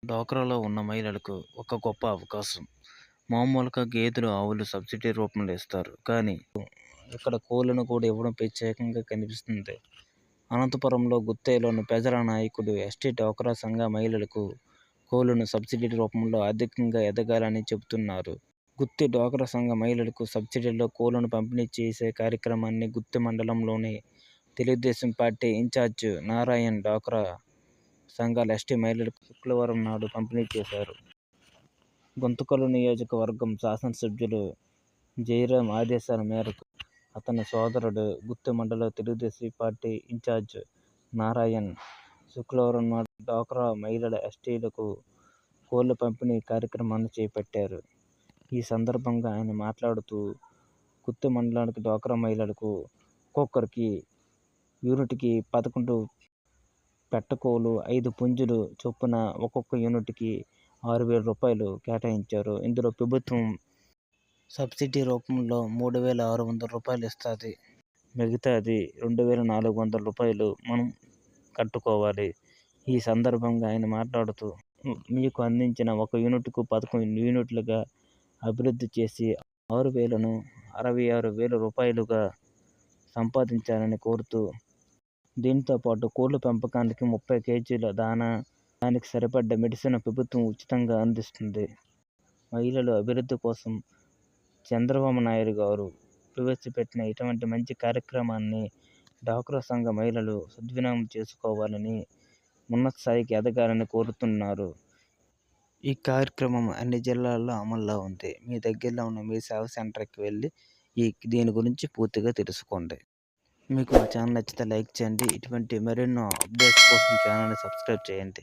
డ్వాక్రాలో ఉన్న మహిళలకు ఒక గొప్ప అవకాశం. మామూలుగా గేదెలు, ఆవులు సబ్సిడీ రూపంలో ఇస్తారు. కానీ ఇక్కడ కోళ్లను కూడా ఇవ్వడం ప్రత్యేకంగా కనిపిస్తుంది. అనంతపురంలో గుత్తేలోని ప్రజల నాయకుడు ఎస్టీ డ్వాక్రా సంఘ మహిళలకు కోళ్లను సబ్సిడీ రూపంలో ఆర్థికంగా ఎదగాలని చెబుతున్నారు. గుత్తి డ్వాక్రా సంఘ మహిళలకు సబ్సిడీలో కోళ్లను పంపిణీ చేసే కార్యక్రమాన్ని గుత్తి మండలంలోని తెలుగుదేశం పార్టీ ఇన్ఛార్జ్ నారాయణ్ డ్వాక్రా సంఘాల ఎస్టీ మహిళలకు శుక్రవారం నాడు పంపిణీ చేశారు. గుంతకల్లు నియోజకవర్గం శాసనసభ్యులు జయరాం ఆదేశాల మేరకు అతని సోదరుడు గుత్తి మండల తెలుగుదేశం పార్టీ ఇన్ఛార్జ్ నారాయణ్ శుక్రవారం నాడు డ్వాక్రా మహిళల ఎస్టీలకు కోళ్ల పంపిణీ కార్యక్రమాన్ని చేపట్టారు. ఈ సందర్భంగా ఆయన మాట్లాడుతూ గుత్తి మండలానికి డ్వాక్రా మహిళలకు ఒక్కొక్కరికి యూనిట్కి 11 పెట్టకోలు, 5 పుంజులు చొప్పున ఒక్కొక్క యూనిట్కి 6,000 రూపాయలు కేటాయించారు. ఇందులో ప్రభుత్వం సబ్సిడీ రూపంలో 3,600 రూపాయలు ఇస్తుంది. మిగతాది 2,400 రూపాయలు మనం కట్టుకోవాలి. ఈ సందర్భంగా ఆయన మాట్లాడుతూ మీకు అందించిన ఒక యూనిట్కు 11 యూనిట్లుగా అభివృద్ధి చేసి 6,000ను 66,000 రూపాయలుగా సంపాదించాలని కోరుతూ, దీంతో పాటు కోళ్ల పెంపకానికి 30 కేజీల దాణా, దానికి సరిపడ్డ మెడిసిన్ ప్రభుత్వం ఉచితంగా అందిస్తుంది. మహిళల అభివృద్ధి కోసం చంద్రబాబు నాయుడు గారు ప్రవేశపెట్టిన ఇటువంటి మంచి కార్యక్రమాన్ని డ్వాక్రా సంఘ మహిళలు సద్వినియోగం చేసుకోవాలని, ఉన్నత స్థాయికి ఎదగాలని కోరుతున్నారు. ఈ కార్యక్రమం అన్ని జిల్లాల్లో అమల్లో ఉంది. మీ దగ్గరలో ఉన్న మీ సేవా సెంటర్కి వెళ్ళి దీని గురించి పూర్తిగా తెలుసుకోండి. మీకు మా ఛానల్ నచ్చితే లైక్ చేయండి. ఇటువంటి మరెన్నో అప్డేట్స్ కోసం ఛానల్ని సబ్స్క్రైబ్ చేయండి.